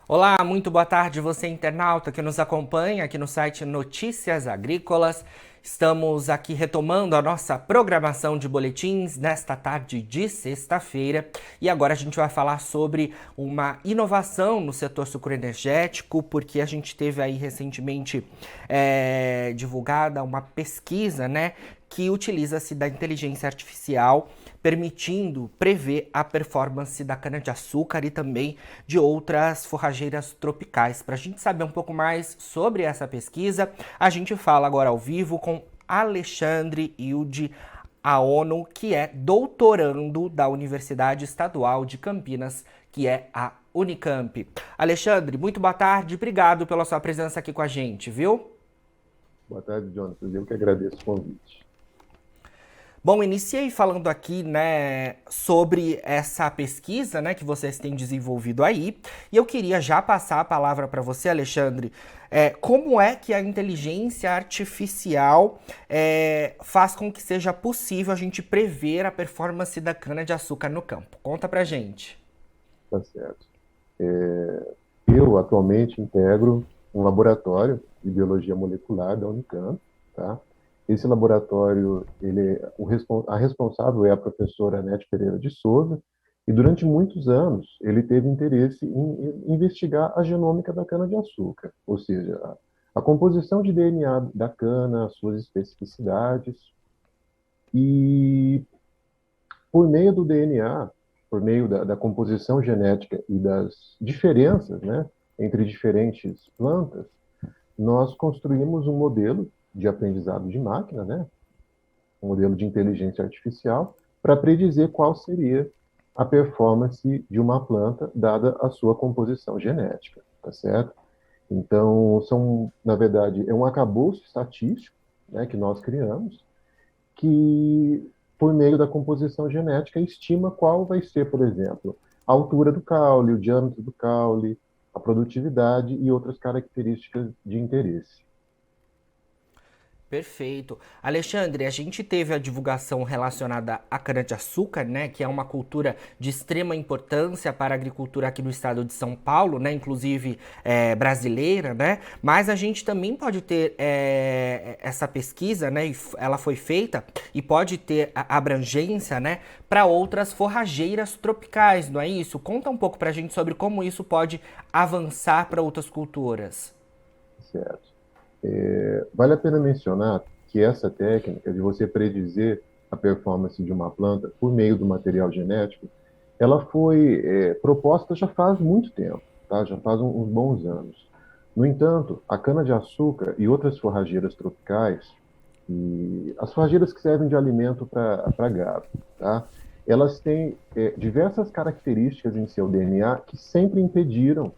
Olá, muito boa tarde, você internauta que nos acompanha aqui no site Notícias Agrícolas. Estamos aqui retomando a nossa programação de boletins nesta tarde de sexta-feira e agora a gente vai falar sobre uma inovação no setor sucroenergético, porque a gente teve aí recentemente divulgada uma pesquisa, né, que utiliza-se da inteligência artificial, permitindo prever a performance da cana-de-açúcar e também de outras forrageiras tropicais. Para a gente saber um pouco mais sobre essa pesquisa, a gente fala agora ao vivo com Alexandre Hilde Aono, que é doutorando da Universidade Estadual de Campinas, que é a Unicamp. Alexandre, muito boa tarde, obrigado pela sua presença aqui com a gente, viu? Boa tarde, Jonathan. Eu que agradeço o convite. Bom, iniciei falando aqui, né, sobre essa pesquisa, né, que vocês têm desenvolvido aí, e eu queria já passar a palavra para você, Alexandre. Como é que a inteligência artificial faz com que seja possível a gente prever a performance da cana-de-açúcar no campo? Conta pra gente. Tá certo. Eu atualmente integro um laboratório de biologia molecular da Unicamp, tá? Esse laboratório, a responsável é a professora Anete Pereira de Souza, e durante muitos anos ele teve interesse em investigar a genômica da cana-de-açúcar, ou seja, a composição de DNA da cana, as suas especificidades, e por meio do DNA, por meio da composição genética e das diferenças, né, entre diferentes plantas, nós construímos um modelo de aprendizado de máquina, né, um modelo de inteligência artificial, para predizer qual seria a performance de uma planta dada a sua composição genética, tá certo? Então, na verdade, é um arcabouço estatístico, né, que nós criamos, que, por meio da composição genética, estima qual vai ser, por exemplo, a altura do caule, o diâmetro do caule, a produtividade e outras características de interesse. Perfeito. Alexandre, a gente teve a divulgação relacionada à cana-de-açúcar, né, que é uma cultura de extrema importância para a agricultura aqui no estado de São Paulo, né, inclusive brasileira, né, mas a gente também pode ter essa pesquisa, né, ela foi feita e pode ter a abrangência, né, para outras forrageiras tropicais, não é isso? Conta um pouco para a gente sobre como isso pode avançar para outras culturas. Certo. Vale a pena mencionar que essa técnica de você predizer a performance de uma planta por meio do material genético, ela foi proposta já faz muito tempo, tá? Já faz uns bons anos. No entanto, a cana-de-açúcar e outras forrageiras tropicais, e as forrageiras que servem de alimento para gado, tá? Elas têm diversas características em seu DNA que sempre impediram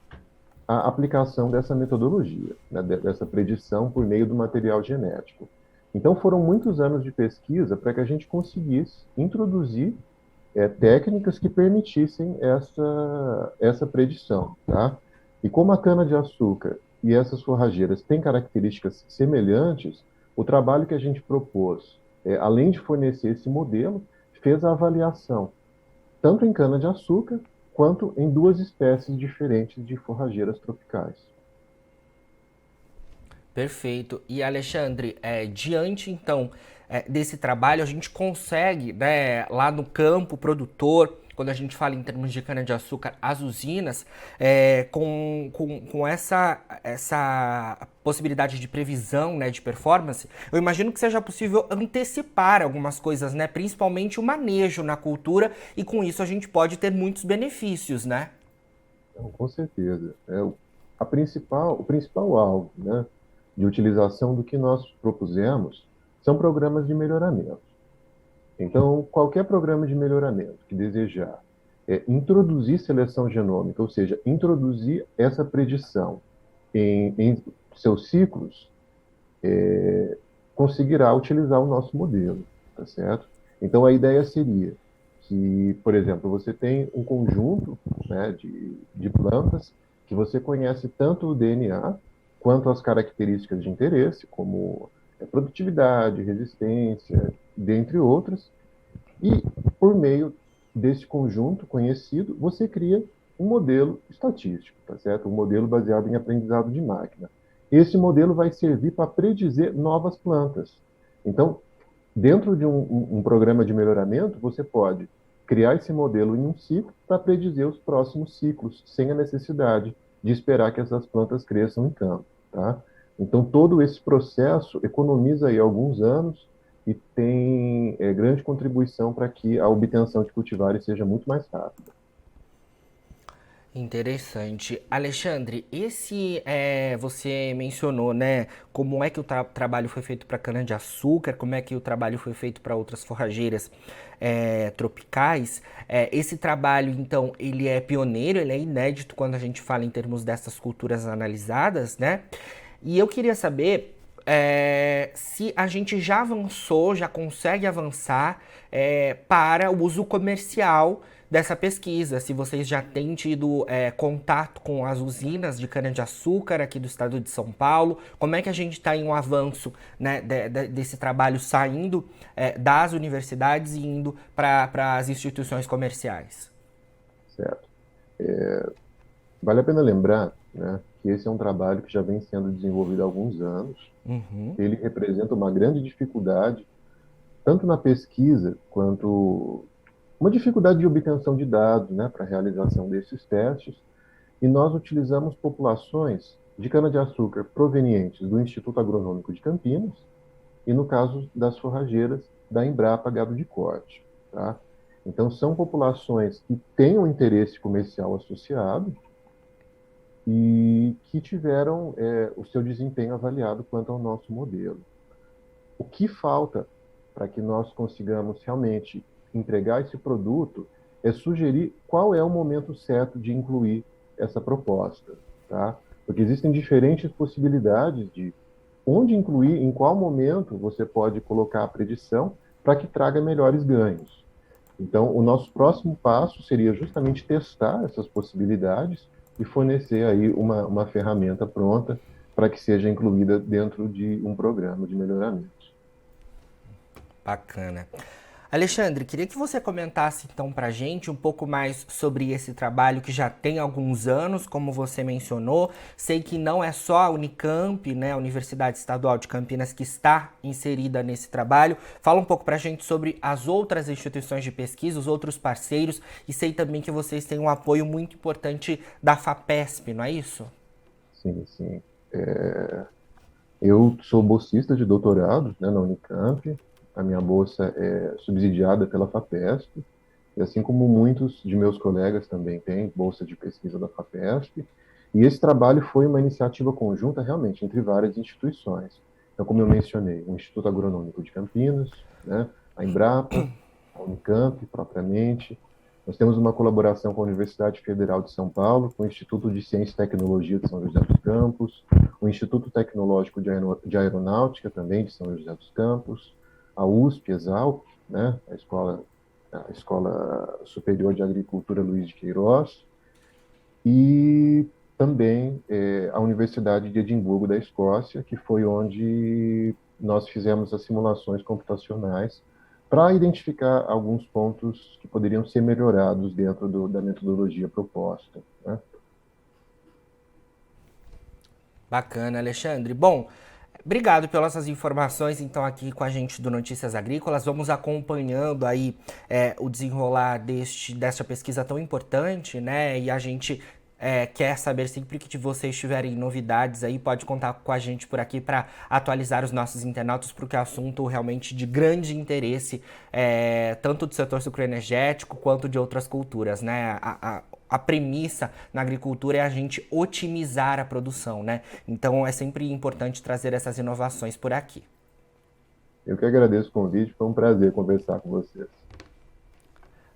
a aplicação dessa metodologia, né, dessa predição por meio do material genético. Então, foram muitos anos de pesquisa para que a gente conseguisse introduzir técnicas que permitissem essa predição. Tá? E como a cana-de-açúcar e essas forrageiras têm características semelhantes, o trabalho que a gente propôs, além de fornecer esse modelo, fez a avaliação tanto em cana-de-açúcar quanto em duas espécies diferentes de forrageiras tropicais. Perfeito. E Alexandre, diante então desse trabalho, a gente consegue, né, lá no campo produtor, quando a gente fala em termos de cana-de-açúcar, as usinas, com essa possibilidade de previsão, né, de performance, eu imagino que seja possível antecipar algumas coisas, né, principalmente o manejo na cultura, e com isso a gente pode ter muitos benefícios, né? Então, com certeza. O principal alvo, né, de utilização do que nós propusemos são programas de melhoramento. Então, qualquer programa de melhoramento que desejar introduzir seleção genômica, ou seja, introduzir essa predição em seus ciclos, conseguirá utilizar o nosso modelo, tá certo? Então, a ideia seria que, por exemplo, você tem um conjunto, né, de plantas que você conhece tanto o DNA quanto as características de interesse, como produtividade, resistência, dentre outras, e por meio desse conjunto conhecido, você cria um modelo estatístico, tá certo? Um modelo baseado em aprendizado de máquina. Esse modelo vai servir para predizer novas plantas. Então, dentro de um programa de melhoramento, você pode criar esse modelo em um ciclo para predizer os próximos ciclos, sem a necessidade de esperar que essas plantas cresçam em campo, tá? Então, todo esse processo economiza aí alguns anos e tem grande contribuição para que a obtenção de cultivares seja muito mais rápida. Interessante. Alexandre, você mencionou, né, como é que o trabalho foi feito para cana-de-açúcar, como é que o trabalho foi feito para outras forrageiras tropicais. Esse trabalho, então, ele é pioneiro, ele é inédito quando a gente fala em termos dessas culturas analisadas, né? E eu queria saber se a gente já avançou, já consegue avançar para o uso comercial dessa pesquisa, se vocês já têm tido contato com as usinas de cana-de-açúcar aqui do estado de São Paulo, como é que a gente está em um avanço, né, desse trabalho saindo das universidades e indo para as instituições comerciais? Certo. Vale a pena lembrar, né, que esse é um trabalho que já vem sendo desenvolvido há alguns anos. Uhum. Ele representa uma grande dificuldade, tanto na pesquisa quanto uma dificuldade de obtenção de dados, né, para a realização desses testes. E nós utilizamos populações de cana-de-açúcar provenientes do Instituto Agronômico de Campinas e, no caso das forrageiras, da Embrapa Gado de Corte. Tá? Então, são populações que têm um interesse comercial associado e que tiveram o seu desempenho avaliado quanto ao nosso modelo. O que falta para que nós consigamos realmente entregar esse produto é sugerir qual é o momento certo de incluir essa proposta, tá? Porque existem diferentes possibilidades de onde incluir, em qual momento você pode colocar a predição para que traga melhores ganhos. Então, o nosso próximo passo seria justamente testar essas possibilidades e fornecer aí uma ferramenta pronta para que seja incluída dentro de um programa de melhoramento. Bacana. Alexandre, queria que você comentasse então pra gente um pouco mais sobre esse trabalho que já tem alguns anos, como você mencionou. Sei que não é só a Unicamp, né, a Universidade Estadual de Campinas, que está inserida nesse trabalho. Fala um pouco pra gente sobre as outras instituições de pesquisa, os outros parceiros, e sei também que vocês têm um apoio muito importante da FAPESP, não é isso? Sim, sim. Eu sou bolsista de doutorado, né, na Unicamp. A minha bolsa é subsidiada pela FAPESP, e assim como muitos de meus colegas também têm bolsa de pesquisa da FAPESP. E esse trabalho foi uma iniciativa conjunta, realmente, entre várias instituições. Então, como eu mencionei, o Instituto Agronômico de Campinas, né, a Embrapa, a Unicamp, propriamente. Nós temos uma colaboração com a Universidade Federal de São Paulo, com o Instituto de Ciência e Tecnologia de São José dos Campos, o Instituto Tecnológico de Aeronáutica também de São José dos Campos, a USP, Exalc, né, a Escola Superior de Agricultura Luiz de Queiroz, e também a Universidade de Edimburgo da Escócia, que foi onde nós fizemos as simulações computacionais para identificar alguns pontos que poderiam ser melhorados dentro da metodologia proposta, né? Bacana, Alexandre. Bom, obrigado pelas essas informações, então, aqui com a gente do Notícias Agrícolas. Vamos acompanhando aí o desenrolar desta pesquisa tão importante, né? E a gente quer saber sempre que vocês tiverem novidades aí, pode contar com a gente por aqui para atualizar os nossos internautas, porque é um assunto realmente de grande interesse, tanto do setor sucroenergético quanto de outras culturas, né? A premissa na agricultura é a gente otimizar a produção, né? Então é sempre importante trazer essas inovações por aqui. Eu que agradeço o convite, foi um prazer conversar com vocês.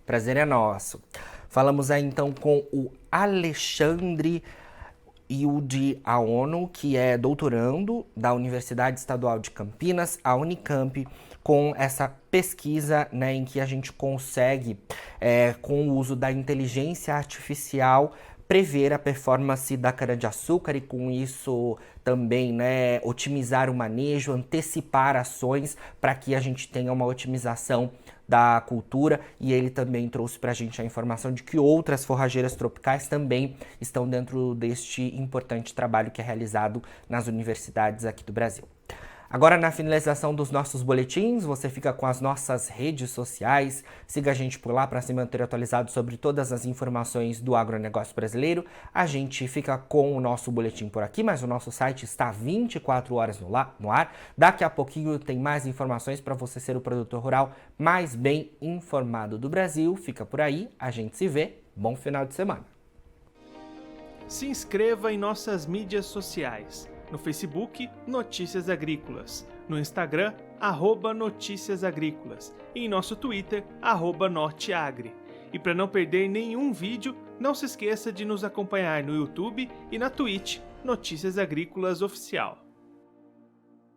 Prazer é nosso. Falamos aí então com o Alexandre Yudi Aono, que é doutorando da Universidade Estadual de Campinas, a Unicamp, com essa pesquisa, né, em que a gente consegue, com o uso da inteligência artificial, prever a performance da cana-de-açúcar e com isso também, né, otimizar o manejo, antecipar ações para que a gente tenha uma otimização da cultura. E ele também trouxe para a gente a informação de que outras forrageiras tropicais também estão dentro deste importante trabalho que é realizado nas universidades aqui do Brasil. Agora, na finalização dos nossos boletins, você fica com as nossas redes sociais. Siga a gente por lá para se manter atualizado sobre todas as informações do agronegócio brasileiro. A gente fica com o nosso boletim por aqui, mas o nosso site está 24 horas no ar. Daqui a pouquinho tem mais informações para você ser o produtor rural mais bem informado do Brasil. Fica por aí, a gente se vê. Bom final de semana. Se inscreva em nossas mídias sociais. No Facebook, Notícias Agrícolas. No Instagram, @Notícias Agrícolas. E em nosso Twitter, @Norteagri. E para não perder nenhum vídeo, não se esqueça de nos acompanhar no YouTube e na Twitch, Notícias Agrícolas Oficial.